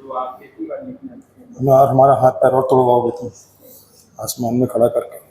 और हमारा हाथ पैर और तोड़वाओगे तुम आसमान में खड़ा करके।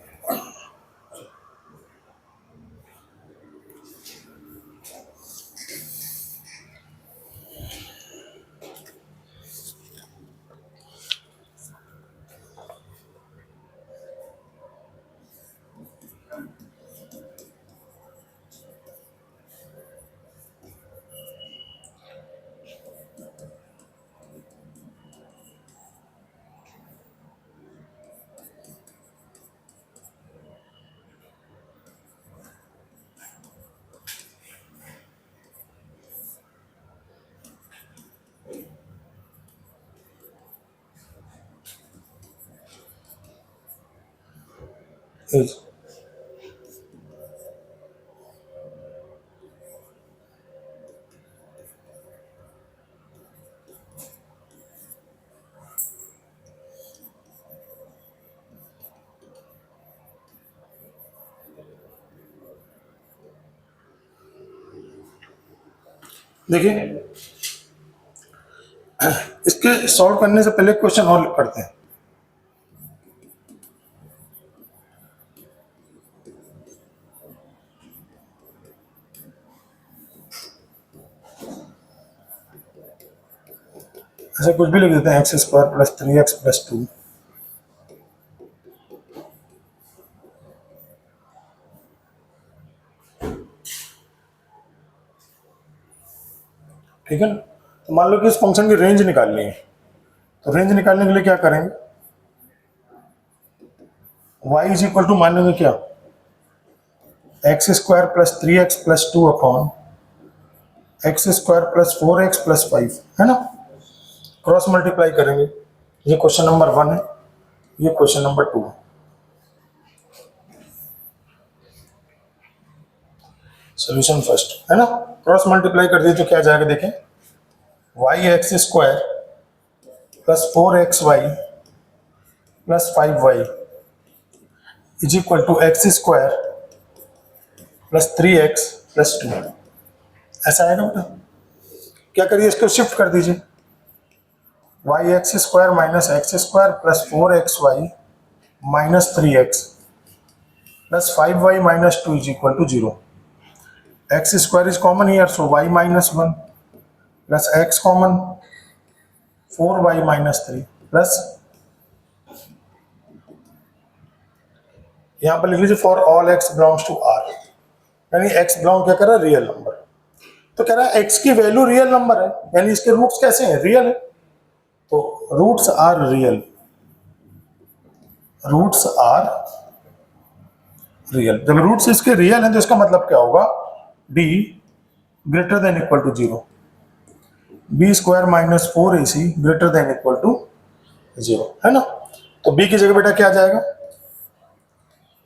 देखिए इसके सॉल्व करने से पहले क्वेश्चन और करते हैं। ऐसे कुछ भी लिख देते हैं, x square plus 3x plus 2। ठीक है ना। तो मान लो कि इस फंक्शन की रेंज निकालनी है, तो रेंज निकालने के लिए क्या करेंगे, y इज इक्वल टू मान लेंगे क्या, x square plus 3x plus 2 upon x square plus 4x plus 5, है ना। क्रॉस मल्टीप्लाई करेंगे। ये क्वेश्चन नंबर 1 है, ये क्वेश्चन नंबर 2 है। सॉल्यूशन फर्स्ट, है ना। क्रॉस मल्टीप्लाई कर दिए तो क्या जाएगा, देखें, Y X square plus 4xy plus 5y is equal to x square plus 3x plus 2। ऐसा आएगा बेटा। क्या करिए, इसको शिफ्ट कर दीजिए, Y X square minus X square plus 4xy minus 3x plus 5y minus 2 is equal to 0। X square is common here, so y minus 1 plus x common 4y minus 3 plus, यहां पर लिख लीजिए for all x belongs to r, यानी x belong क्या कर रहा है, real number. तो कह रहा है x की वैल्यू रियल नंबर है, यानी इसके रूट्स कैसे हैं, रियल है। तो roots are real, roots are real. जब रूट्स इसके रियल हैं तो इसका मतलब क्या होगा, b greater than equal to 0, B square minus 4ac greater than equal to 0, है ना। तो b की जगह बेटा क्या आ जाएगा,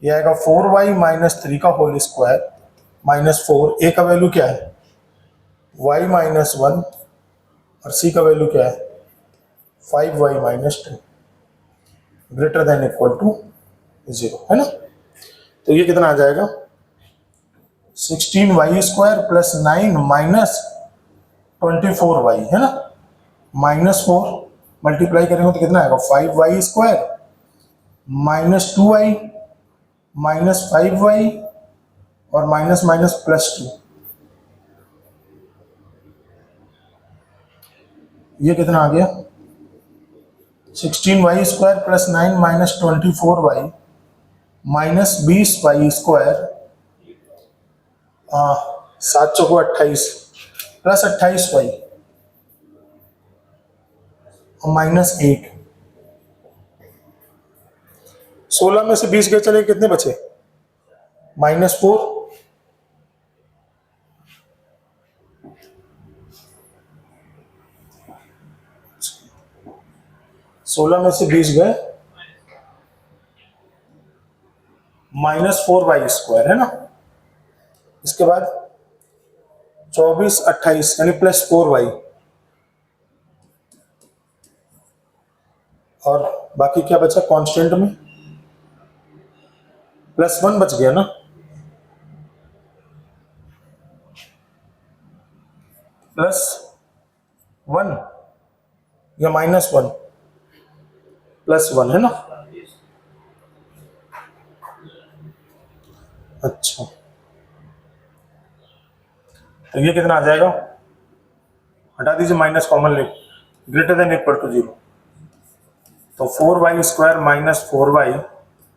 ये आएगा 4y माइनस 3 का होल स्क्वायर माइनस 4, a का वैल्यू क्या है y माइनस 1 और c का वैल्यू क्या है 5y minus 2 greater than equal to 0, है ना। तो ये कितना आ जाएगा, 16y square plus 9 minus 24y, है ना। माइनस 4 मल्टीप्लाई करेंगे तो कितना आएगा, 5y square minus 2y minus 5y और माइनस माइनस प्लस 2। ये कितना आ गया, 16y square plus 9 minus 24y minus 20y square 7 चौको 28 प्लस 28y और माइनस 8। 16 में से 20 गए, चले कितने बचे, माइनस 4। 16 में से 20 गए, माइनस 4y स्क्वायर, है ना। इसके बाद 24 28 यानी प्लस 4y और बाकी क्या बचा कांस्टेंट में, प्लस 1 बच गया ना, प्लस 1 या -1 +1 है ना। अच्छा, तो ये कितना आ जाएगा, हटा दीजिए, माइनस कॉमन ले, ग्रेटर देन इक्वल टू 0, तो 4y² - 4y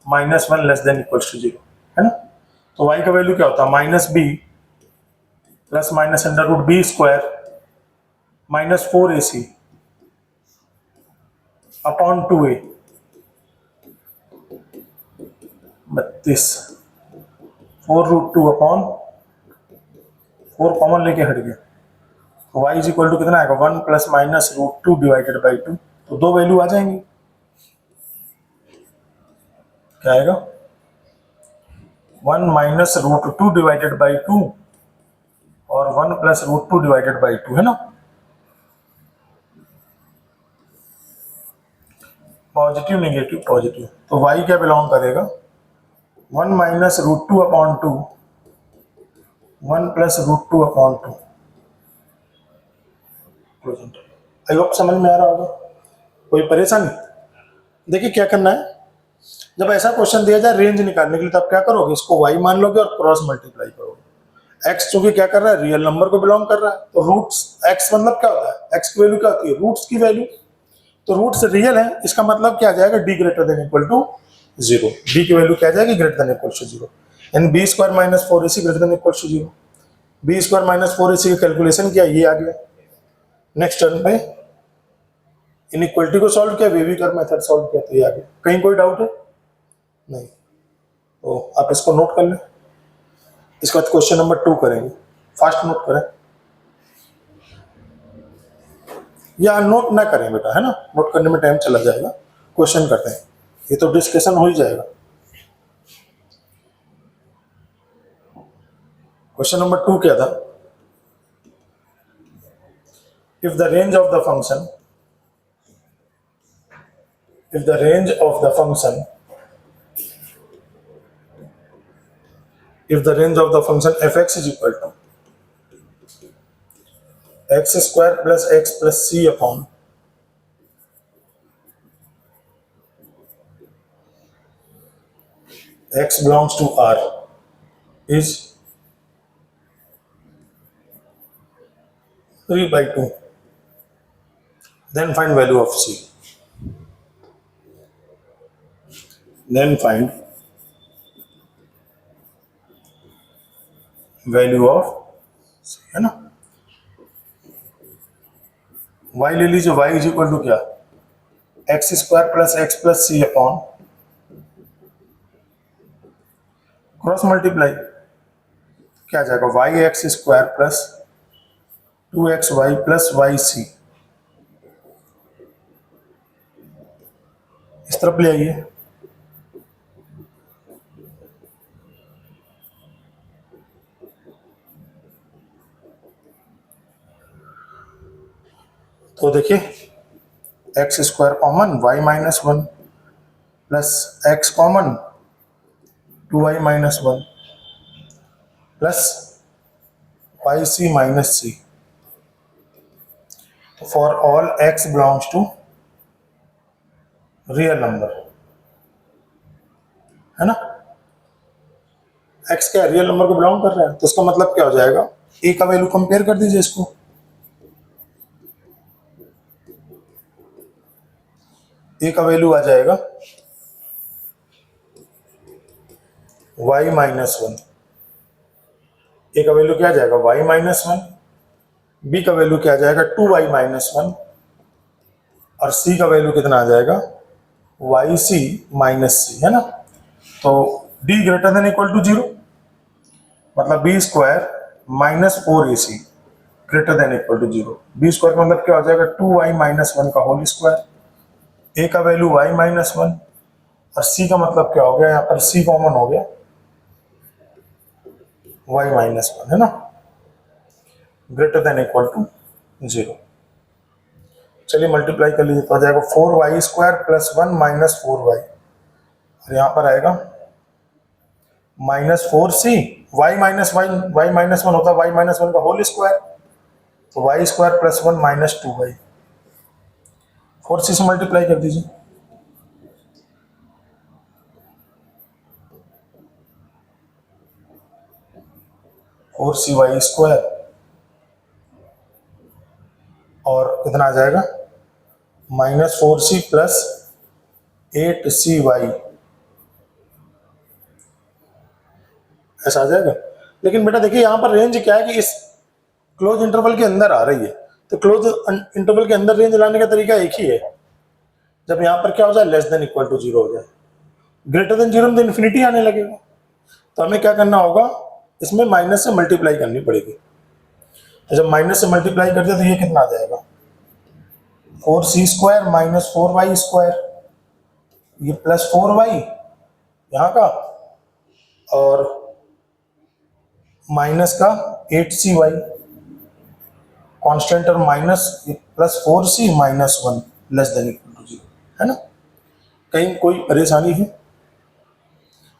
-1 less than equal to 0 है ना। तो y का वैल्यू क्या होता है, -b plus minus √b² -4ac upon 2a 32, 4√2 upon 4 common लेके हट गया, तो y इज इक्वल टू कितना आएगा, 1 प्लस माइनस √2 डिवाइडेड बाई 2, तो दो वैल्यू आ जाएंगी, क्या आएगा, 1 माइनस √2 डिवाइडेड बाई 2 और 1 प्लस √2 डिवाइडेड बाई 2 है ना। पॉजिटिव नेगेटिव पॉजिटिव, तो y क्या बिलोंग करेगा, 1 minus √2 upon 2, 1 plus √2 upon 2। I hope समझ में आ रहा होगा, कोई परेशानी। देखिए क्या करना है, जब ऐसा क्वेश्चन दिया जाए रेंज निकालने के लिए, तब क्या करोगे, इसको y मान लोगे और क्रॉस मल्टीप्लाई करोगे। x चूंकि क्या कर रहा है, रियल नंबर को बिलोंग कर रहा है, तो रूट्स x मतलब क्या होता है, x की वैल्यू क्या होती है, रूट्स की वैल्यू, तो रूट्स रियल है, इसका मतलब क्या आ जाएगा, d greater than equal to 0, d की वैल्यू क्या आ जाएगी, ग्रेटर देन इक्वल टू 0, यानी b² - 4ac greater than equal to 0। b² - 4ac की कैलकुलेशन किया, ये आ गया। नेक्स्ट टर्म पे इनइक्वालिटी को सॉल्व किया, वेविकर मेथड सॉल्व किया, तो ये आ गया। कहीं कोई डाउट है, नहीं, तो आप इसको नोट कर लें। इसके बाद क्वेश्चन नंबर 2 करेंगे, फास्ट नोट करें या नोट ना करें बेटा, है ना, नोट करने में टाइम चला जाएगा, क्वेश्चन करते हैं, ये तो डिस्कशन हो ही जाएगा। क्वेश्चन नंबर 2 क्या था, if the range of the function, if the range of the function, if the range of the function fx is equal to x² plus x plus c upon x belongs to R is 3/2, then find value of c, then find value of c, है ना। y ले लीजिए, y is equal to क्या, x² plus x plus सी upon cross multiply, क्या आ जाएगा, y(x² plus 2xy plus yc, इस तरफ ले आइए, तो देखिए x² common, y-1 plus x common 2y-1 plus yc minus c, for all x belongs to real number, है ना। x क्या रियल नंबर को बिलोंग कर रहा है, तो इसका मतलब क्या हो जाएगा, a का वैल्यू कंपेयर कर दीजिए इसको, a का वैल्यू आ जाएगा y-1, a का वैल्यू क्या आ जाएगा, y-1, b का वैल्यू क्या आ जाएगा, 2y-1, और c का वैल्यू कितना आ जाएगा, yc माइनस c, है ना। तो d greater than equal to 0, मतलब b² - 4ac greater than equal to 0, b² का मतलब क्या हो जाएगा, 2y-1 का होल स्क्वायर, a का वैल्यू y-1 और c का मतलब क्या हो गया, यहाँ पर c कॉमन हो गया, y-1, है ना, ग्रेटर देन इक्वल टू 0। चलिए मल्टीप्लाई कर लीजिए, तो आ जाएगा 4y² प्लस 1 माइनस 4y, और यहाँ पर आएगा -4c, y-1 होता है y-1 का होल स्क्वायर, तो y² plus 1 minus 2y, 4c से मल्टीप्लाई कर दीजिए। फोर सी वाई स्क्वायर और कितना आ जाएगा -4c प्लस 8cy, ऐसा आ जाएगा। लेकिन बेटा देखिए यहाँ पर रेंज क्या है कि इस क्लोज इंटरवल के अंदर आ रही है, तो क्लोज इंटरवल के अंदर रेंज लाने का तरीका एक ही है, जब यहाँ पर क्या हो जाए लेस देन इक्वल टू 0 हो जाए, ग्रेटर देन 0 में तो इन्फिनिटी आने लगेगा। तो हमें क्या करना होगा, इसमें माइनस से मल्टीप्लाई करनी पड़ेगी। तो जब माइनस से मल्टीप्लाई करते तो ये कितना आ जाएगा 4c square minus 4y square, ये प्लस 4y यहाँ का और माइनस का 8cy कांस्टेंट और minus plus 4c minus 1 less than equal to 0, है ना। कहीं कोई परेशानी है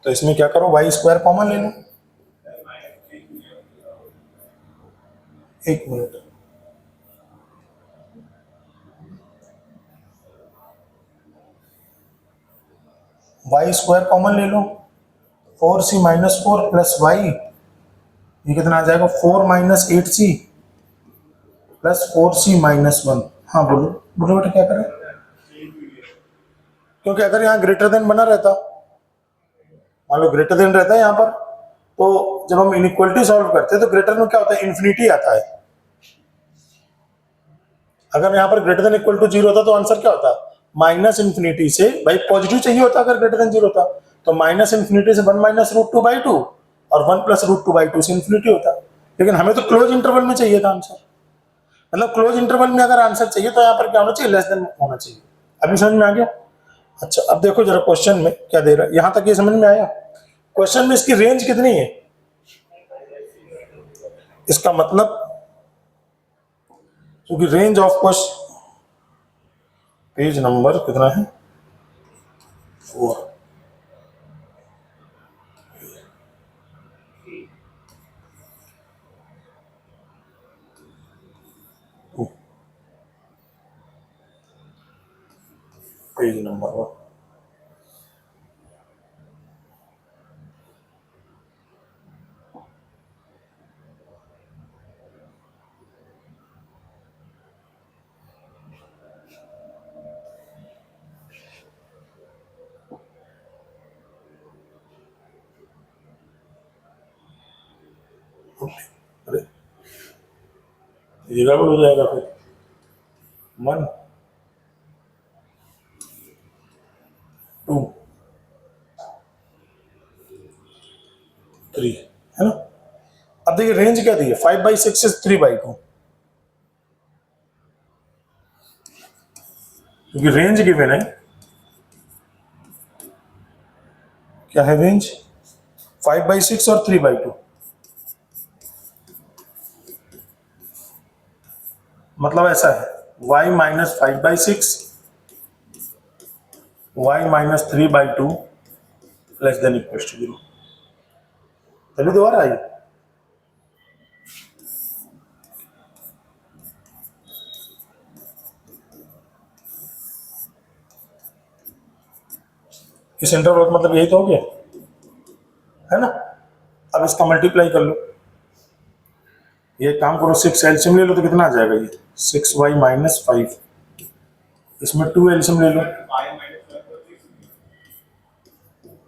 तो इसमें क्या करो y स्क्वायर कॉमन ले लो। एक मिनट, y स्क्वायर कॉमन ले लो, 4c माइनस 4 प्लस y, ये कितना आ जाएगा 4 minus 8c plus 4c minus 1। हाँ बोलो बोलो बेटा क्या करें, क्योंकि अगर यहाँ ग्रेटर देन बना रहता, मान लो ग्रेटर देन रहता है यहाँ पर, तो जब हम इनइक्वालिटी सॉल्व करते हैं तो ग्रेटर में क्या होता है इन्फिनिटी आता है। अगर यहाँ पर ग्रेटर देन इक्वल टू 0 होता तो आंसर क्या होता माइनस इन्फिनिटी से, भाई पॉजिटिव चाहिए होता अगर ग्रेटर देन 0 होता, तो माइनस इन्फिनिटी से 1 माइनस रूट 2/2 और 1 प्लस रूट 2/2 से इन्फिनिटी होता। लेकिन हमें तो क्लोज इंटरवल में चाहिए था आंसर, मतलब क्लोज इंटरवल में अगर आंसर चाहिए तो यहाँ पर क्या होना चाहिए लेस देन होना चाहिए। अभी समझ में आ गया। अच्छा अब देखो जरा क्वेश्चन में क्या दे रहा है, यहां तक ये समझ में आया। क्वेश्चन में इसकी रेंज कितनी है, इसका मतलब क्योंकि range of question, page number कितना है 4, पेज नंबर 1। अरे ये गड़बड़ हो जाएगा फिर, 1 2 3, है ना। अब देखिए रेंज क्या दी है 5/6 से 3/2, क्योंकि रेंज गिवन है, क्या है रेंज 5/6 और 3/2, मतलब ऐसा है y minus 5/6 y minus 3/2 less than equal to 0। तभी दोबारा आई, इस इंटरवल का मतलब यही तो हो गया, है ना। अब इसका मल्टीप्लाई कर लो, ये काम करो 6 एलसीएम ले लो तो कितना आ जाएगा ये 6y माइनस 5, इसमें 2 एलसीएम ले लो।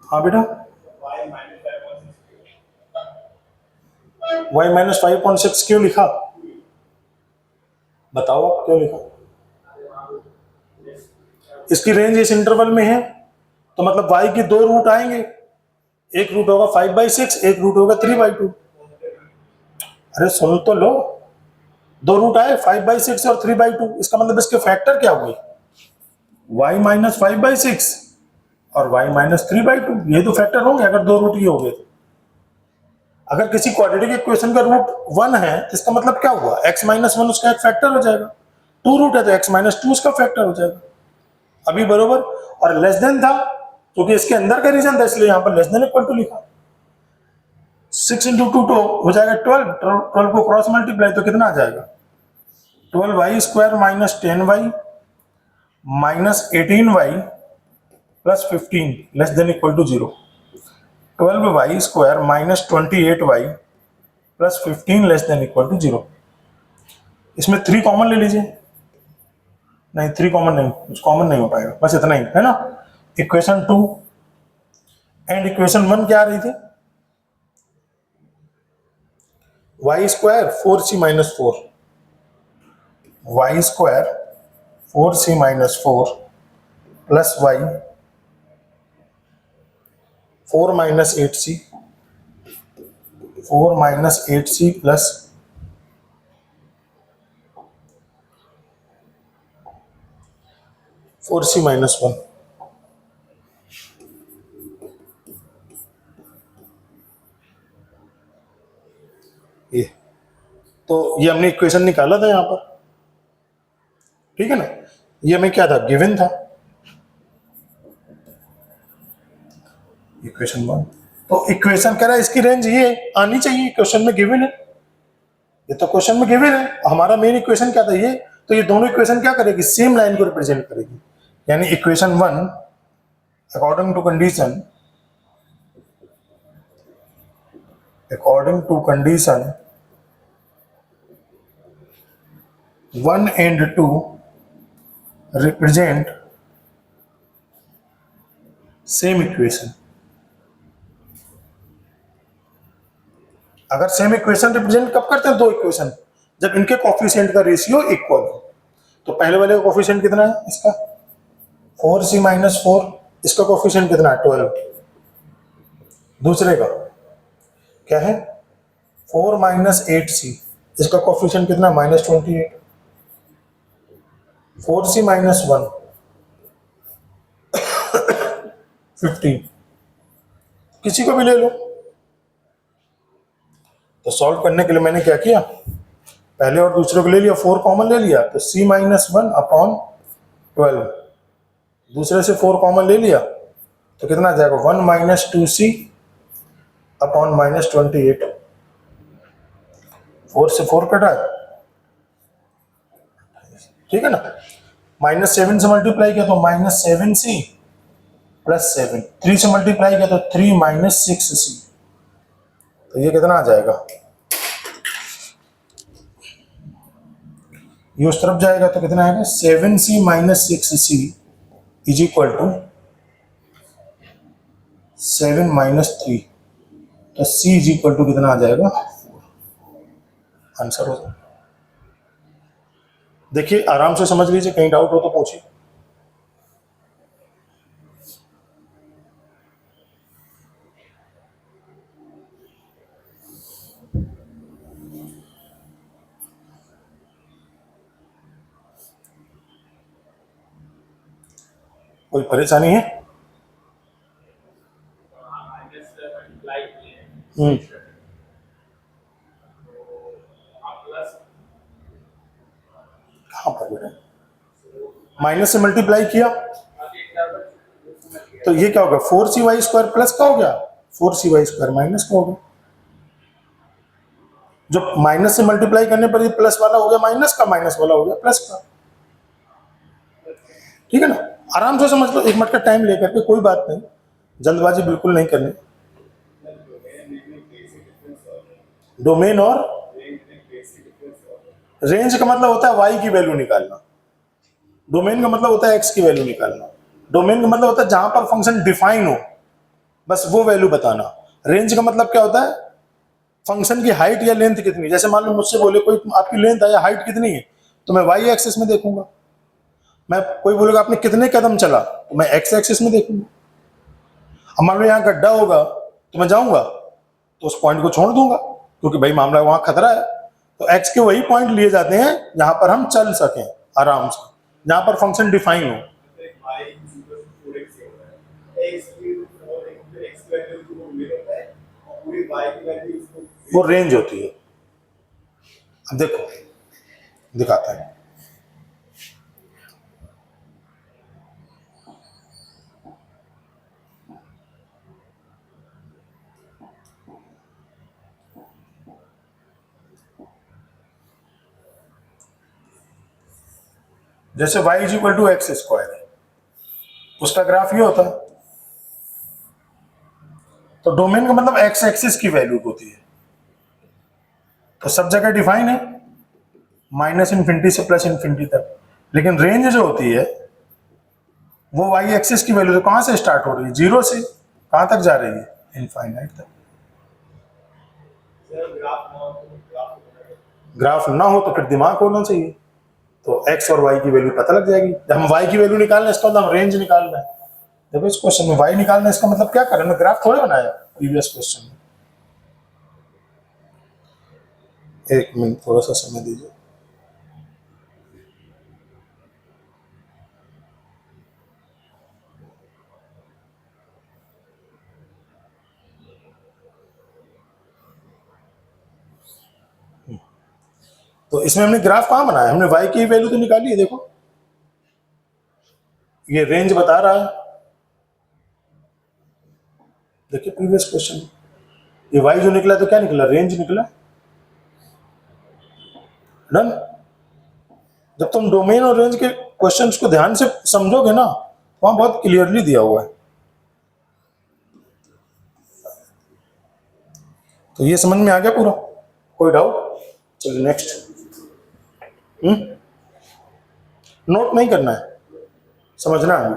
हाँ बेटा y माइनस 5/6 क्यों लिखा, बताओ आप क्यों लिखा। इसकी रेंज इस इंटरवल में है तो मतलब y की 2 रूट आएंगे, एक रूट होगा 5/6, एक रूट होगा 3/2। अरे सुन तो लो, 2 रूट आए 5/6 और 3/2, इसका मतलब इसके फैक्टर क्या हुए y माइनस 5/6 और y माइनस 3/2, ये तो फैक्टर होंगे अगर 2 रूट ही हो गए तो। अगर किसी क्वाड्रेटिक इक्वेशन का रूट 1 है तो इसका मतलब क्या हुआ x माइनस 1 उसका एक फैक्टर हो जाएगा, 2 रूट है तो x माइनस 2 उसका फैक्टर हो जाएगा। अभी बरोबर, और लेस देन था क्योंकि इसके अंदर का रीजन था इसलिए यहां पर लेस देन इक्वल टू लिखा। 6 इंटू 2 तो हो जाएगा 12 को क्रॉस मल्टीप्लाई तो कितना आ जाएगा 12y square minus 10y -18y plus 15 less than equal to 0, 12y² -28y plus 15 less than equal to 0। इसमें 3 कॉमन ले लीजिए। नहीं 3 कॉमन नहीं, कुछ कॉमन नहीं हो पाएगा, बस इतना ही है ना। इक्वेशन 2 एंड इक्वेशन 1 क्या आ रही थी? y² 4c-4, y² 4c-4 plus y 4-8c 4-8c plus 4c-1। ये तो ये हमने इक्वेशन निकाला था यहां पर, ठीक है ना। ये हमें क्या था, गिवन था इक्वेशन 1। तो इक्वेशन कह रहा है इसकी रेंज ये आनी चाहिए, क्वेश्चन में गिवन है, ये तो क्वेश्चन में गिवन है। हमारा मेन इक्वेशन क्या था, ये। तो ये दोनों इक्वेशन क्या करेगी, सेम लाइन को रिप्रेजेंट करेगी। यानी equation 1 according to condition 1 and 2 represent same equation. अगर सेम इक्वेशन रिप्रेजेंट कब करते हैं, दो इक्वेशन, जब इनके कोफिशिएंट का रेशियो इक्वल हो। तो पहले वाले का कोफिशिएंट कितना है इसका, 4c-4, इसका कोफिशिएंट कितना है 12। दूसरे का क्या है 4-8c, इसका कोफिशिएंट कितना -28। 4c-1 15, किसी को भी ले लो। तो सॉल्व करने के लिए मैंने क्या किया, पहले और दूसरे को ले लिया, 4 कॉमन ले लिया, तो c-1/12। दूसरे से 4 कॉमन ले लिया तो कितना आ जाएगा 1-2c/-28। 4 से 4 कटा है, ठीक है ना। -7 से मल्टीप्लाई किया तो -7c प्लस 7, 3 से मल्टीप्लाई किया तो 3-6c। तो ये कितना आ जाएगा, ये उस तरफ जाएगा तो कितना आएगा 7c-6c इज इक्वल टू 7-3। तो c इज इक्वल टू कितना आ जाएगा, आंसर हो जाएगा। देखिए आराम से समझ लीजिए, कहीं डाउट हो तो पूछिए। कोई परेशानी है? कहाँ पर बेटा, माइनस से मल्टीप्लाई किया तो ये क्या होगा 4c² प्लस का हो गया, 4c² माइनस का हो गया। जो माइनस से मल्टीप्लाई करने पर ये प्लस वाला हो गया माइनस का, माइनस वाला हो गया प्लस का, ठीक है ना। आराम से समझ लो, 1 मिनट का टाइम लेकर के, कोई बात नहीं, जल्दबाजी बिल्कुल नहीं करनी। डोमेन और रेंज का मतलब होता है y की वैल्यू निकालना, डोमेन का मतलब होता है x की वैल्यू निकालना। डोमेन का मतलब होता है जहां पर फंक्शन डिफाइन हो, बस वो वैल्यू बताना। रेंज का मतलब क्या होता है, फंक्शन की हाइट या लेंथ कितनी। जैसे मान लो मुझसे बोले कोई आपकी लेंथ है या हाइट कितनी है, तो मैं y एक्सिस में देखूंगा। मैं कोई बोलेगा आपने कितने कदम चला, तो मैं x एक्सिस में देखूंगा। अब मान लो यहाँ गड्ढा होगा तो मैं जाऊंगा तो उस पॉइंट को छोड़ दूंगा, क्योंकि भाई मामला वहां खतरा है। तो x के वही पॉइंट लिए जाते हैं जहां पर हम चल सकें आराम से, जहां पर फंक्शन डिफाइन हो। वो रेंज होती है। अब देखो दिखाता है, जैसे y is equal to x square, उसका ग्राफ ये होता है। तो डोमेन का मतलब एक्स एक्सिस की वैल्यू होती है, तो सब जगह डिफाइन है माइनस इन्फिनिटी से प्लस इन्फिनिटी तक, लेकिन रेंज जो होती है वो वाई एक्सिस की वैल्यू तो कहां से स्टार्ट हो रही है, जीरो से कहां तक जा रही है, इनफाइनाइट तक। ग्राफ ना हो तो फिर दिमाग होना चाहिए, तो एक्स और वाई की वैल्यू पता लग जाएगी। जब हम वाई की वैल्यू निकाल रहे हैं इसका मतलब हम रेंज निकाल रहे हैं। देखो इस क्वेश्चन में वाई निकालना, इसका मतलब क्या कर रहे हैं, ग्राफ थोड़े बनाया प्रीवियस क्वेश्चन में। एक मिनट थोड़ा सा समय दीजिए। तो इसमें हमने ग्राफ कहां बनाया, हमने वाई की वैल्यू तो निकाली है। देखो ये रेंज बता रहा है, देखिए प्रीवियस क्वेश्चन ये वाई जो निकला तो क्या निकला, रेंज निकला। डन। जब तुम डोमेन और रेंज के क्वेश्चंस को ध्यान से समझोगे ना, वहां बहुत क्लियरली दिया हुआ है। तो ये समझ में आ गया पूरा, कोई डाउट? चलिए नेक्स्ट। नोट नहीं करना है, समझना है।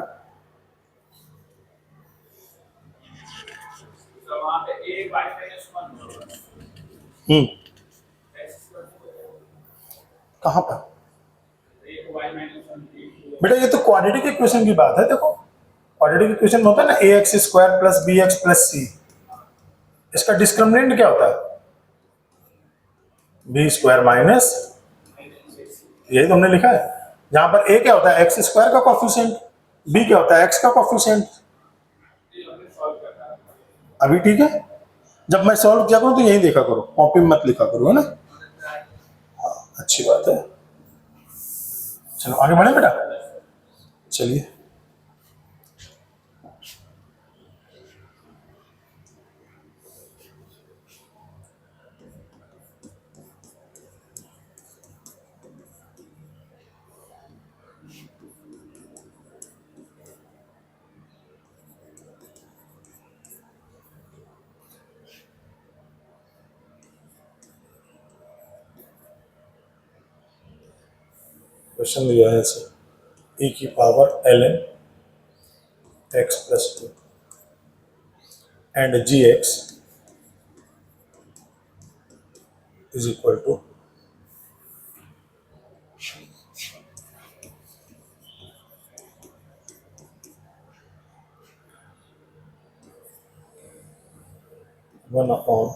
कहां पर बेटा, ये तो क्वाड्रेटिक इक्वेशन की बात है। देखो क्वाड्रेटिक इक्वेशन में होता है ना a x square plus b x plus c, इसका डिस्क्रिमिनेंट क्या होता है, बी स्क्वायर माइनस, यही तो हमने लिखा है। जहां पर ए क्या होता है, एक्स स्क्वायर का कोफिशिएंट, बी क्या होता है, एक्स का कोफिशिएंट। अभी ठीक है, जब मैं सॉल्व किया करूं तो यही देखा करो, कॉपी में मत लिखा करो, है ना। अच्छी बात है, चलो आगे बढ़े बेटा। चलिए क्वेश्चन दिया है सर, e की power ln x plus 2 and gx is equal to 1 upon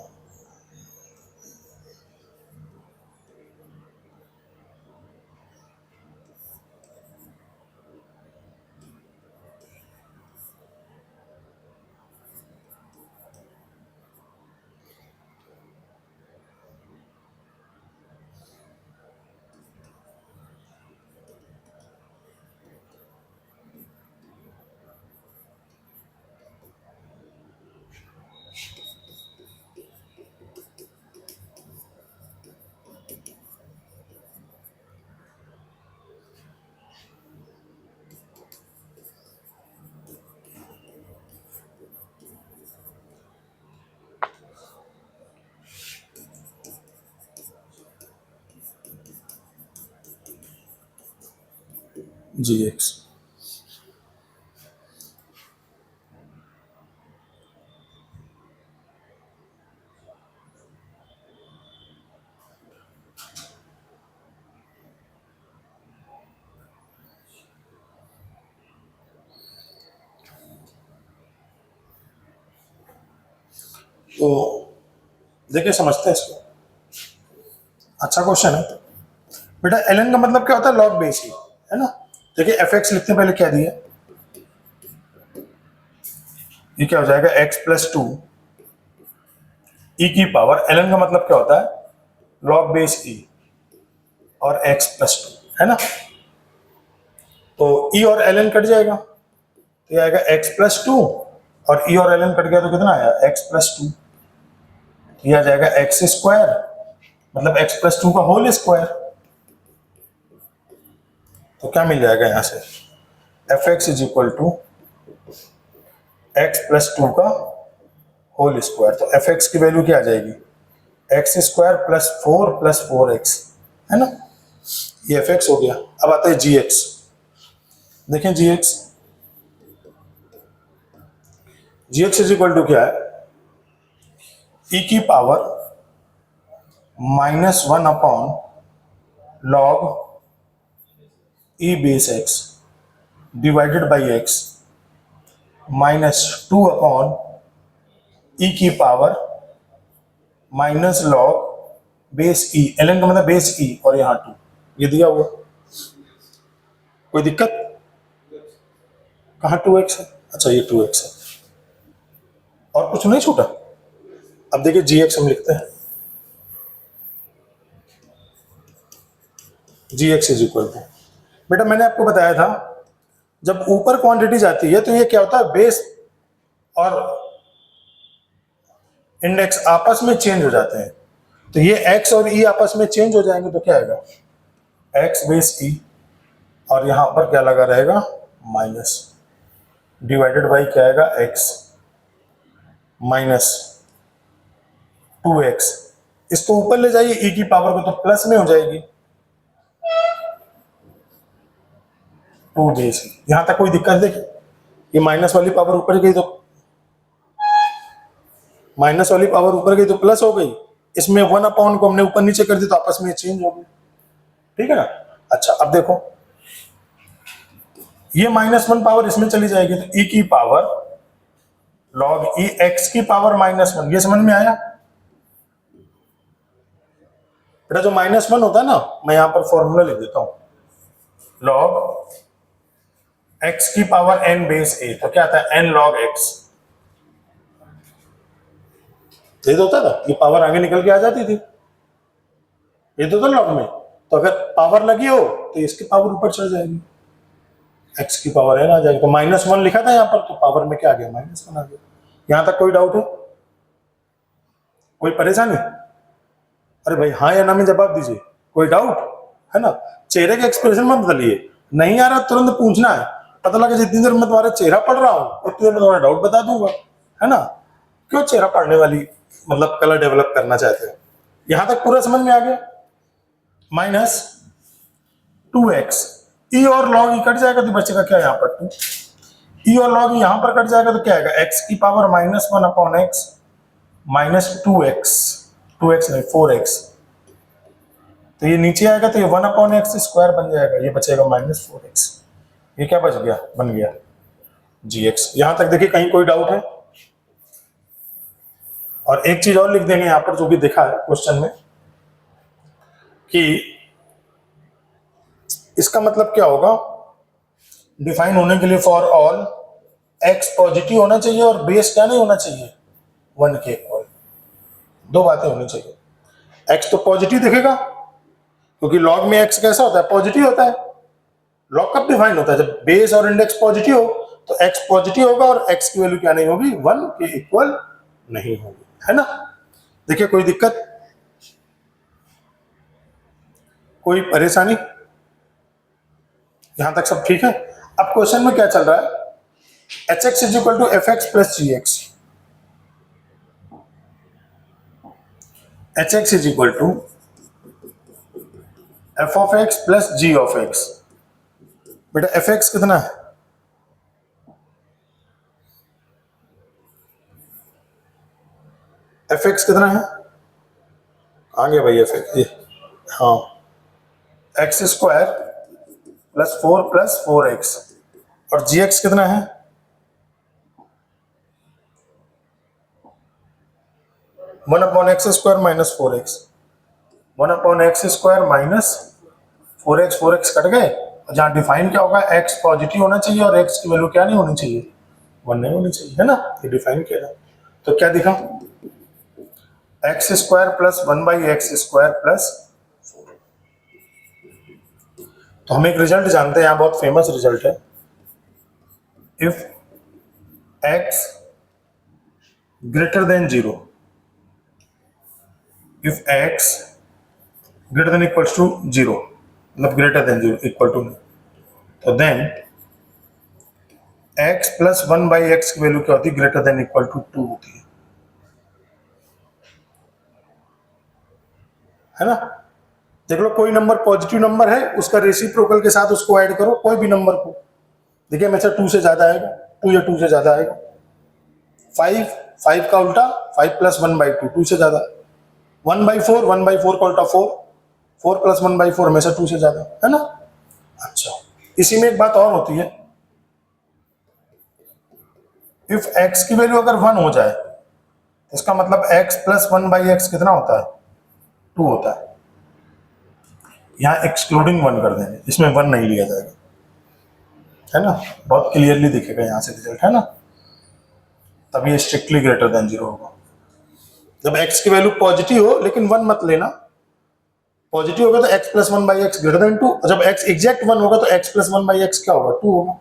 gx। तो देखिए समझते हैं इसको, अच्छा क्वेश्चन है बेटा। ln का मतलब क्या होता है, लॉग बेस ही, है ना। देखिए एफ एक्स लिखते पहले क्या दिया, ये क्या हो जाएगा x प्लस 2 ई की पावर, ln का मतलब क्या होता है लॉग बेस e और x प्लस 2, है ना। तो e और ln कट जाएगा, तो ये आएगा x प्लस 2 और e और ln कट गया तो कितना आया x प्लस 2, ये आ जाएगा एक्स स्क्वायर मतलब x प्लस 2 का होल स्क्वायर। तो क्या मिल जाएगा यहाँ से, f x is equal to x plus 2 का होल स्क्वायर। तो एफ एक्स की वैल्यू क्या आ जाएगी, एक्स स्क्वायर प्लस 4 है ना, ये एफ एक्स हो गया। अब आता है जी एक्स। देखें g x is equal to क्या है, ई की power -1 upon log e base x divided by x -2 upon e की power minus log base e, l n का मतलब बेस ई और यहाँ 2, ये दिया हुआ। कोई दिक्कत, कहाँ 2x है, अच्छा ये 2x है, और कुछ नहीं छूटा। अब देखिए जी एक्स हम लिखते हैं, जी एक्स इज इक्वल टू, बेटा मैंने आपको बताया था जब ऊपर क्वांटिटी जाती है तो ये क्या होता है, बेस और इंडेक्स आपस में चेंज हो जाते हैं। तो ये x और e आपस में चेंज हो जाएंगे तो क्या आएगा, x बेस e, और यहां पर क्या लगा रहेगा, माइनस डिवाइडेड बाई क्या आएगा, x माइनस 2x। इसको ऊपर ले जाइए e की पावर को तो प्लस में हो जाएगी 2 बेस e। यहां तक कोई दिक्कत, देखिए ये माइनस वाली पावर ऊपर गई तो माइनस वाली पावर ऊपर गई तो प्लस हो गई, इसमें 1 अपॉन को हमने ऊपर नीचे कर दी तो आपस में चेंज हो गई, ठीक है ना। अच्छा अब देखो ये -1 पावर इसमें चली जाएगी तो e की पावर लॉग ई एक्स की पावर -1, ये समझ में आया बेटा। जो -1 होता है ना, मैं यहां पर फॉर्मूला लिख देता हूं, लॉग x की पावर n बेस a, तो क्या आता है n log x, ये तो होता था, ये पावर आगे निकल के आ जाती थी, ये तो था लॉग में। तो अगर पावर लगी हो तो इसकी पावर ऊपर चढ़ जाएगी, x की पावर n आ जाएगी। तो -1 लिखा था यहाँ पर, तो पावर में क्या आ गया, -1 आ गया। यहां तक कोई डाउट है, कोई परेशानी, अरे भाई हाँ या ना में जवाब दीजिए, कोई डाउट है ना। चेहरे के एक्सप्रेशन मत बदलिए, नहीं आ रहा तुरंत पूछना है, पता लगा जितनी देर मैं तुम्हारा चेहरा पढ़ रहा हूँ उतनी देर में तुम्हारा डाउट बता दूंगा, है ना। क्यों चेहरा पढ़ने वाली मतलब कलर डेवलप करना चाहते हैं। यहां तक पूरा समझ में आ गया, -2x, ई और लॉग ई कट जाएगा तो बचेगा क्या, यहाँ पर 2, ई और लॉग ई यहां पर कट जाएगा तो क्या आएगा, x की power -1 upon x -2x, 2x नहीं 4x, तो ये नीचे आएगा तो ये 1 अपॉन एक्स स्क्वायर बन जाएगा, ये बचेगा -4x, ये क्या बच गया, बन गया gx। यहां तक देखिए कहीं कोई डाउट है। और एक चीज और लिख देंगे यहां पर जो भी देखा है क्वेश्चन में, कि इसका मतलब क्या होगा, डिफाइन होने के लिए फॉर ऑल x पॉजिटिव होना चाहिए और बेस क्या नहीं होना चाहिए, 1 के इक्वल, दो बातें होनी चाहिए। x तो पॉजिटिव दिखेगा क्योंकि लॉग में x कैसा होता है, पॉजिटिव होता है। लॉग कब डिफाइन होता है, जब बेस और इंडेक्स पॉजिटिव हो, तो x पॉजिटिव होगा और x की वैल्यू क्या नहीं होगी, 1 के इक्वल नहीं होगी, है ना। देखिए कोई दिक्कत, कोई परेशानी, यहां तक सब ठीक है। अब क्वेश्चन में क्या चल रहा है, h x is equal to f x plus g x, h x is equal to f of x plus g of x. बेटा एफ एक्स कितना है, एफ एक्स कितना है, आ गया भाई एफ एक्स, हाँ एक्स स्क्वायर +4 और जी एक्स कितना है, 1 upon x square -4x, 1 upon x square -4x, 4x cut गए, जहां डिफाइन क्या होगा, x पॉजिटिव होना चाहिए और x की वैल्यू क्या नहीं होनी चाहिए, 1 नहीं होनी चाहिए, है ना। ये डिफाइन किया है तो क्या दिखा, x square plus 1/x² plus 4। तो हम एक रिजल्ट जानते हैं, यहाँ बहुत फेमस रिजल्ट है, if x greater than 0, if x greater than equals to 0, मतलब ग्रेटर देन 0 इक्वल टू नहीं, तो देन x प्लस 1/x की वैल्यू क्या होती है, ग्रेटर देन इक्वल टू 2 होती है ना। देख लो कोई नंबर पॉजिटिव नंबर है, उसका रेसिप्रोकल के साथ उसको ऐड करो, कोई भी नंबर को, देखिए हमेशा 2 से ज्यादा आएगा, 2 या 2 से ज्यादा आएगा। 5 का उल्टा 5 प्लस 1/2 2 से ज्यादा, 1/4 1/4 का उल्टा 4, 4 प्लस 1/4 हमेशा 2 से ज्यादा है ना। अच्छा, इसी में एक बात और होती है, इफ x की वैल्यू अगर 1 हो जाए, इसका मतलब x प्लस 1/x कितना होता है, 2 होता है। यहाँ एक्सक्लूडिंग 1 कर देंगे, इसमें 1 नहीं लिया जाएगा, है ना। बहुत क्लियरली दिखेगा यहाँ से रिजल्ट, है ना। तब ये स्ट्रिक्टली ग्रेटर देन 0 होगा। जब x की वैल्यू पॉजिटिव हो, लेकिन 1 मत लेना, पॉजिटिव होगा तो x plus 1/x greater than 2, जब x एग्जैक्ट 1 होगा तो x प्लस 1/x क्या होगा, 2 होगा।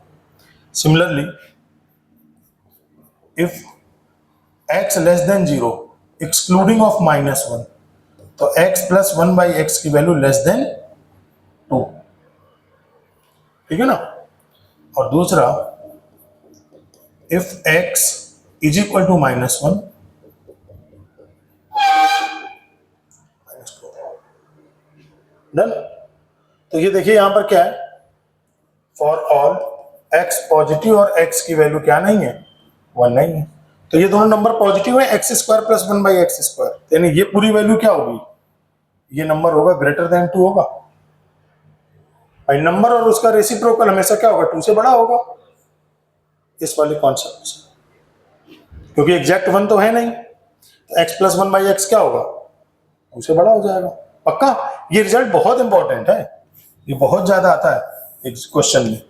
Similarly if x less than 0 excluding of -1, तो x प्लस 1/x की वैल्यू लेस देन 2, ठीक है ना। और दूसरा, if x is equal to -1, done. तो ये देखिए यहां पर क्या है, फॉर ऑल x पॉजिटिव और x की वैल्यू क्या नहीं है, 1 नहीं है। तो ये दोनों नंबर पॉजिटिव है, x² प्लस 1/x², यानी ये पूरी वैल्यू क्या होगी, ये नंबर होगा ग्रेटर देन 2 होगा। भाई नंबर और उसका रेसिप्रोकल हमेशा क्या होगा, 2 से बड़ा होगा, इस वाले कॉन्सेप्ट से, क्योंकि एग्जैक्ट 1 तो है नहीं, तो x प्लस 1/x क्या होगा, 2 से बड़ा हो जाएगा। पक्का, ये रिजल्ट बहुत इंपॉर्टेंट है, ये बहुत ज्यादा आता है इस क्वेश्चन में,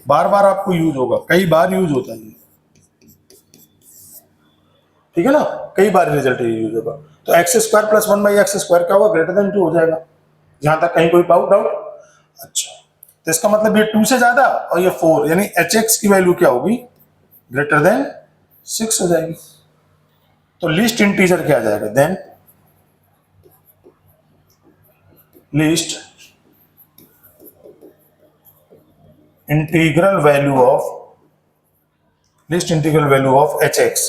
बार बार आपको यूज होगा, कई बार यूज होता है ये, ठीक है ना, कई बार रिजल्ट ये यूज होगा। तो x² प्लस 1/x² क्या होगा, ग्रेटर देन 2 हो जाएगा। यहां तक कहीं कोई डाउट। अच्छा, तो इसका मतलब ये 2 से ज्यादा और ये 4, यानी hx की वैल्यू क्या होगी, ग्रेटर देन 6 हो जाएगी। तो लीस्ट इंटीजर क्या आ जाएगा, then least integral value of hx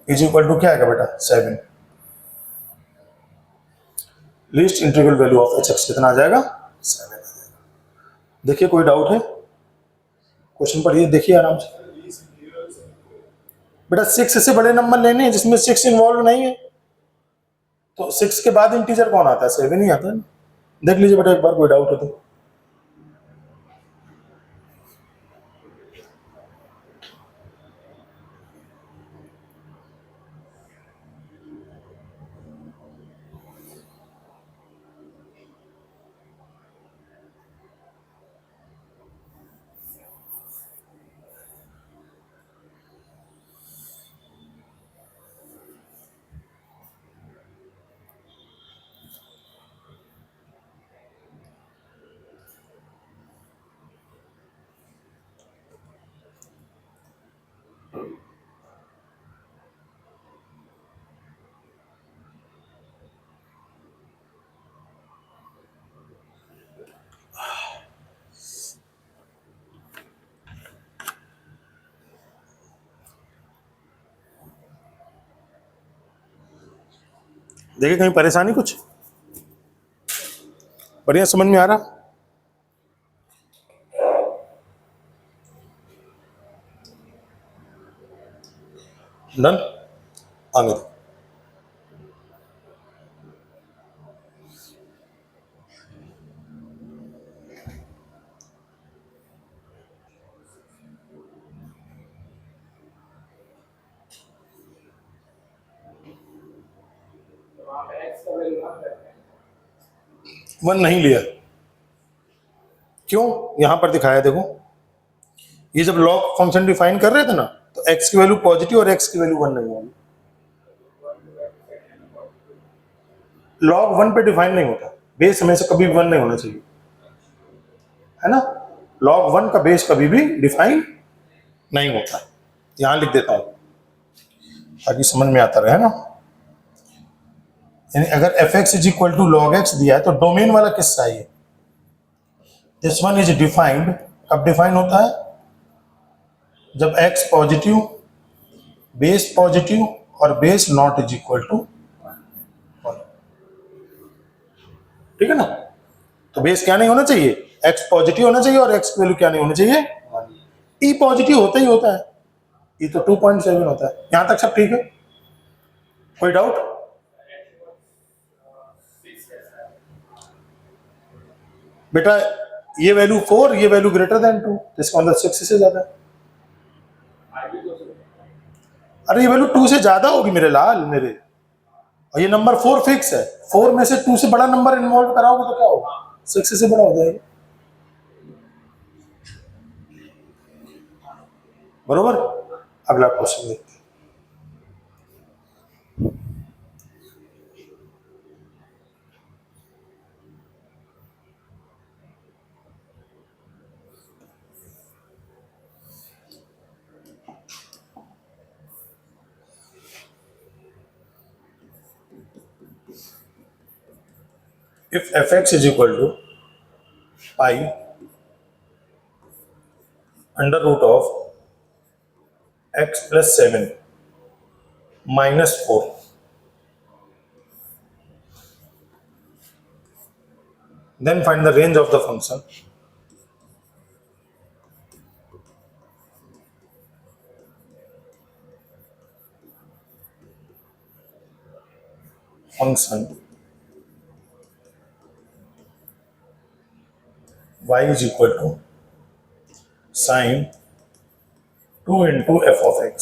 is equal to क्या आएगा बेटा, 7। Least integral value of hx कितना आ जाएगा, 7 आ जाएगा। देखिए कोई डाउट है, क्वेश्चन पढ़िए, देखिए आराम से बेटा। 6 से बड़े नंबर लेने हैं जिसमें 6 इन्वॉल्व नहीं है, तो 6 के बाद इंटीजर कौन आता है, 7 ही आता है। देख लीजिए बेटा एक बार, कोई डाउट हो तो। देखिए कहीं परेशानी कुछ, बढ़िया समझ में आ रहा, डन। आगे 1 नहीं लिया, क्यों, यहां पर दिखाया देखो, ये जब लॉग फंक्शन डिफाइन कर रहे थे ना, तो x की वैल्यू पॉजिटिव और x की वैल्यू 1 नहीं होगी। लॉग 1 पे डिफाइन नहीं होता, बेस हमेशा कभी 1 नहीं होना चाहिए, है ना। लॉग 1 का बेस कभी भी डिफाइन नहीं होता। यहां लिख देता हूं ताकि समझ में आता रहे ना। यानी अगर f(x) is equal to log x दिया है, तो डोमेन वाला किस्सा है ये, दिस वन इज डिफाइंड अब डिफाइन होता है जब x पॉजिटिव, बेस पॉजिटिव और base not is equal to 1, ठीक है ना। तो बेस क्या नहीं होना चाहिए, x पॉजिटिव होना चाहिए, और x की वैल्यू क्या नहीं होनी चाहिए, e पॉजिटिव होता ही होता है, e तो 2.7 होता है। यहां तक सब ठीक है, कोई डाउट? बेटा ये वैल्यू 4, ये वैल्यू ग्रेटर देन 2, इसका मतलब 6 से ज्यादा है। अरे ये वैल्यू 2 से ज्यादा होगी मेरे लाल मेरे, और ये नंबर 4 फिक्स है। 4 में से 2 से बड़ा नंबर इन्वॉल्व कराओगे तो क्या होगा, 6 से बड़ा हो जाएगा, बरोबर। अगला क्वेश्चन देखते हैं। If fx is equal to pi under root of x plus 7 minus 4, then find the range of the function y is equal to sine 2 into f of x।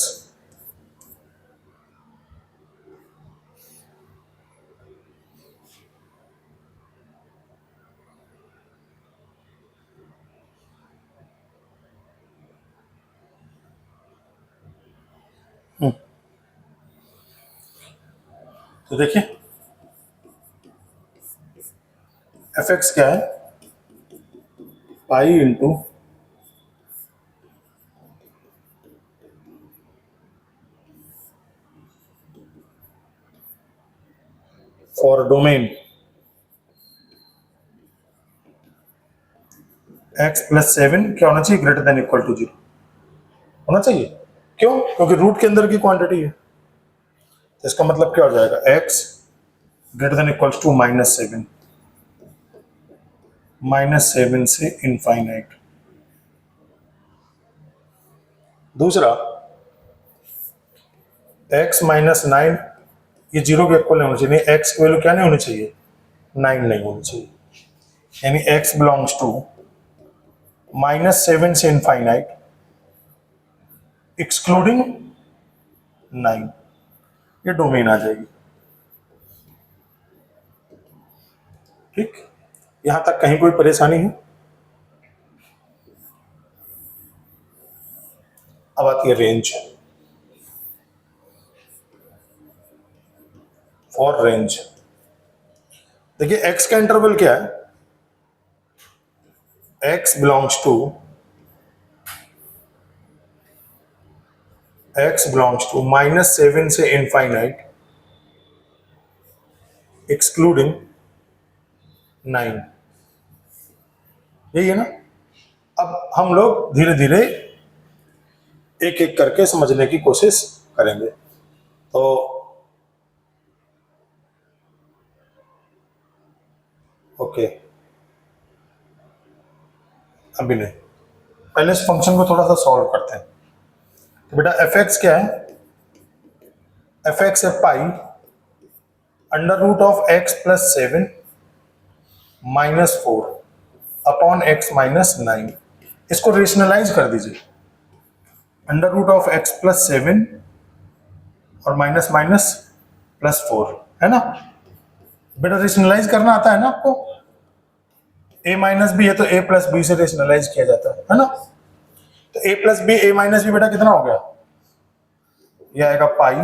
तो देखिए एफ एक्स क्या है, pi into for domain x plus 7 क्या होना चाहिए, greater than equal to 0 होना चाहिए। क्यों? क्योंकि रूट के अंदर की क्वांटिटी है, तो इसका मतलब क्या हो जाएगा, x greater than equal to -7, -7 से इनफाइनाइट। दूसरा x -9 ये 0 के इक्वल नहीं होना चाहिए, x की वैल्यू क्या नहीं होनी चाहिए, 9 नहीं होनी चाहिए, यानी x बिलोंग्स टू -7 से इनफाइनाइट एक्सक्लूडिंग 9, ये डोमेन आ जाएगी। ठीक, यहां तक कहीं कोई परेशानी है? अब आती है रेंज। फॉर रेंज देखिए x का इंटरवल क्या है, x बिलोंग्स टू -7 से इनफाइनाइट एक्सक्लूडिंग 9, यही है ना। अब हम लोग धीरे धीरे एक एक करके समझने की कोशिश करेंगे। तो ओके, अभी नहीं, पहले इस फंक्शन को थोड़ा सा सॉल्व करते हैं। तो बेटा एफ एक्स क्या है, एफ एक्स है pi under root of x plus 7 -4 upon x minus 9। इसको रेशनलाइज कर दीजिए, under root of x plus 7 और माइनस माइनस +4 है ना। बेटा रेशनलाइज करना आता है ना आपको, a माइनस बी है तो a प्लस बी से रेशनलाइज किया जाता है ना। तो a plus b, a minus b बेटा कितना हो गया, ये आएगा पाई,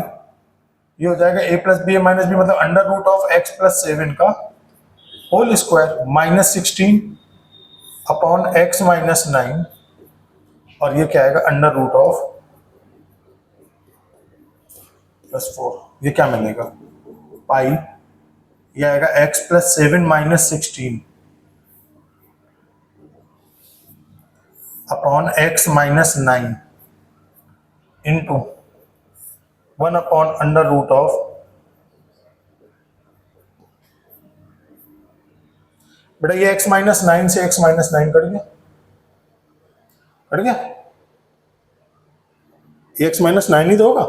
ये हो जाएगा a plus b, a minus b मतलब under root of x plus 7 का whole square -16 upon x minus 9, और ये क्या आएगा अंडर रूट ऑफ +4, ये क्या मिलेगा पाई, ये आएगा x plus 7 -16 upon x minus 9 into 1 upon under root of, बेटा ये x माइनस 9 से x माइनस 9 कट गया, कट गया, ये x माइनस 9 ही तो होगा,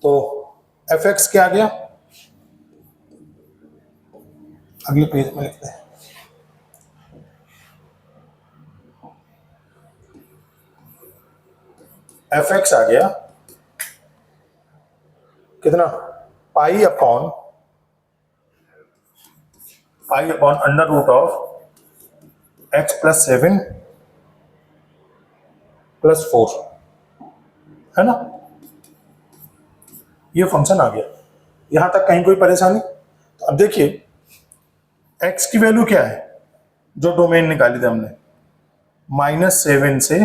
तो एफ एक्स क्या आ गया, अगले पेज में लिखते हैं, एफ एक्स आ गया कितना, pi upon under root of x plus 7 plus 4, है ना, ये फंक्शन आ गया। यहां तक कहीं कोई परेशानी? तो अब देखिए x की वैल्यू क्या है, जो डोमेन निकाली थी हमने, -7 से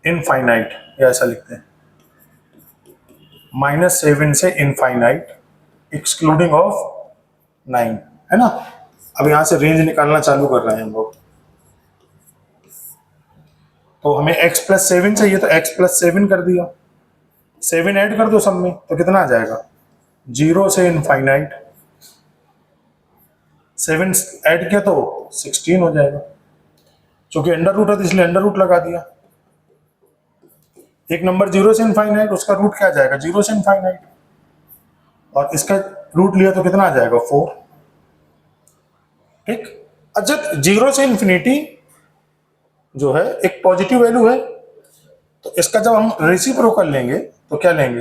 इनफाइनाइट, या ऐसा लिखते हैं -7 से इनफाइनाइट एक्सक्लूडिंग ऑफ 9, है ना। अब यहां से रेंज निकालना चालू कर रहे हैं हम लोग, तो हमें x प्लस 7 चाहिए, तो x प्लस 7 कर दिया, 7 ऐड कर दो सब में, तो कितना आ जाएगा, 0 से इनफाइनाइट, 7 ऐड किया तो 16 हो जाएगा, क्योंकि अंडर रूट है तो इसलिए अंडर रूट लगा दिया। एक नंबर 0 से इनफाइनाइट, उसका रूट क्या आ जाएगा, 0 से इनफाइनाइट, और इसका रूट लिया तो कितना आ जाएगा, 4। ठीक, अच्छा 0 से इन्फिनिटी जो है एक पॉजिटिव वैल्यू है, तो इसका जब हम रेसिप्रोकल लेंगे तो क्या लेंगे,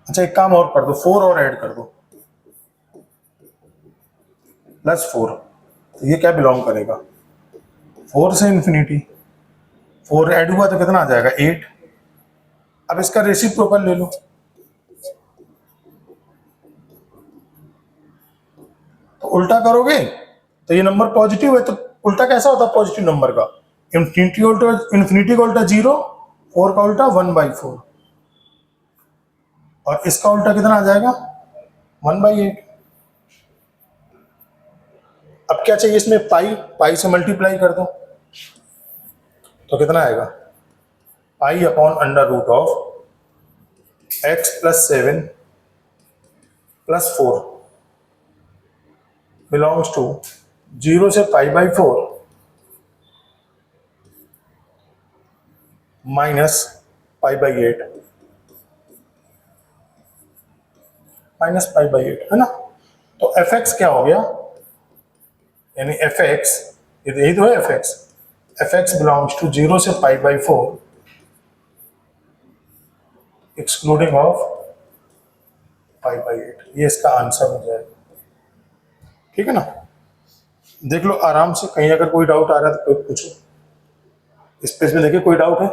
अच्छा एक काम और कर दो, 4 और ऐड कर दो, +4, तो ये क्या बिलोंग करेगा, 4 से इन्फिनिटी, 4 ऐड हुआ तो कितना आ जाएगा, 8। अब इसका रेसिप्रोकल ले लो, तो उल्टा करोगे तो ये नंबर पॉजिटिव है, तो उल्टा कैसा होता है पॉजिटिव नंबर का, इन्फिनिटी का उल्टा 0, 4 का उल्टा 1/4, और इसका उल्टा कितना आ जाएगा, 1/8। अब क्या चाहिए इसमें, पाई से मल्टीप्लाई कर दो, तो कितना आएगा, pi upon under root of x plus 7 plus 4 belongs to 0 से π/4 माइनस π/8, है ना। तो एफ एक्स क्या हो गया, यानी एफ एक्स, यही तो है एफ एक्स बिलोंग्स टू 0 से π/4 एक्सक्लूडिंग ऑफ π/8, ये इसका आंसर हो जाएगा। ठीक है ना, देख लो आराम से, कहीं अगर कोई डाउट आ रहा है तो कोई पूछो, इस पेज में देखिए कोई डाउट है,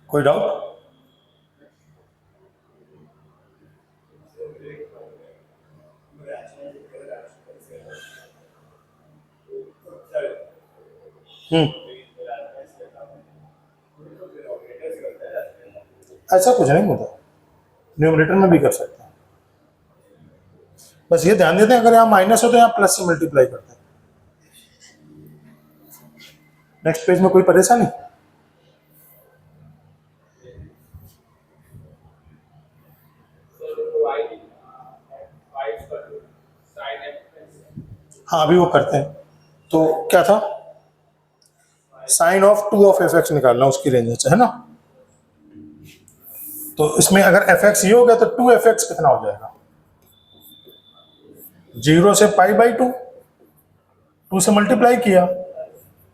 कोई डाउट, ऐसा कुछ नहीं होता, न्यूमरेटर में भी कर सकते हैं, बस ये ध्यान देते हैं अगर यहाँ माइनस हो तो यहाँ प्लस से मल्टीप्लाई करते हैं। नेक्स्ट पेज में कोई परेशानी, हाँ अभी वो करते हैं, तो क्या था, sine of 2 of f x निकालना, उसकी रेंज है ना, तो इसमें अगर एफ एक्स ये हो गया तो 2 एफ एक्स कितना हो जाएगा, 0 से π/2, 2 से मल्टीप्लाई किया,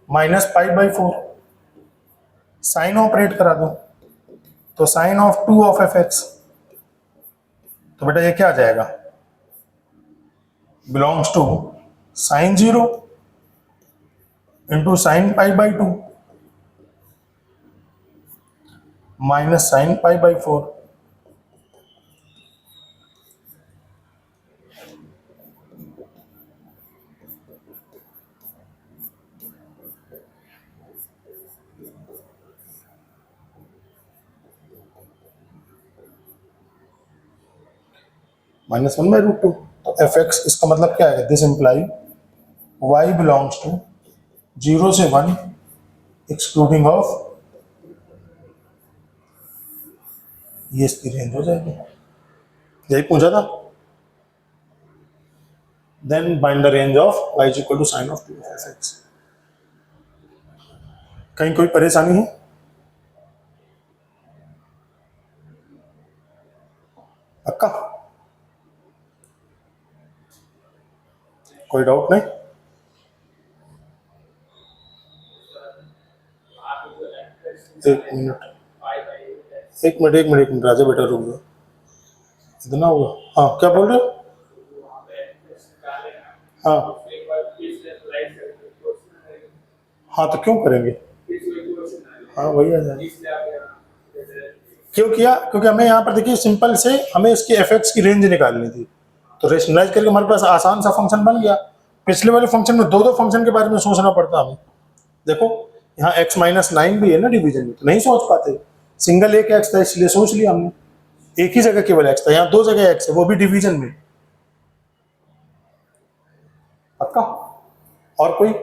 -π/4, साइन ऑपरेट करा दो, तो sine of 2 of f x, तो बेटा ये क्या आ जाएगा, belongs to sine 0 into sine π/2, minus sine pi by 4। -1/√2। तो एफ एक्स इसका मतलब क्या है, this implies y belongs to 0 से 1 एक्सक्लूडिंग ऑफ, ये इसकी रेंज हो जाएगी, यही पूछा था। Then find the range of y is equal to sine of 2f(x). कहीं कोई परेशानी है? पक्का? कोई डाउट नहीं? एक मिनट राजा बेटा रुक जाओ, इतना होगा। हाँ क्या बोल रहे हो? हाँ हाँ तो क्यों करेंगे? हाँ वही आ जाए। क्यों किया? क्योंकि हमें यहाँ पर देखिए सिंपल से हमें इसकी एफ एक्स की रेंज निकालनी थी, तो रेशनलाइज करके हमारे पास आसान सा फंक्शन बन गया। पिछले वाले फंक्शन में दो दो फंक्शन के बारे में सोचना पड़ता हमें। देखो यहाँ x-9 भी है ना डिवीजन में, तो नहीं सोच पाते। सिंगल एक एक्स था इसलिए सोच लिया हमने, एक ही जगह केवल एक्स था, यहाँ दो जगह एक्स है वो भी डिवीजन में। पक्का? और कोई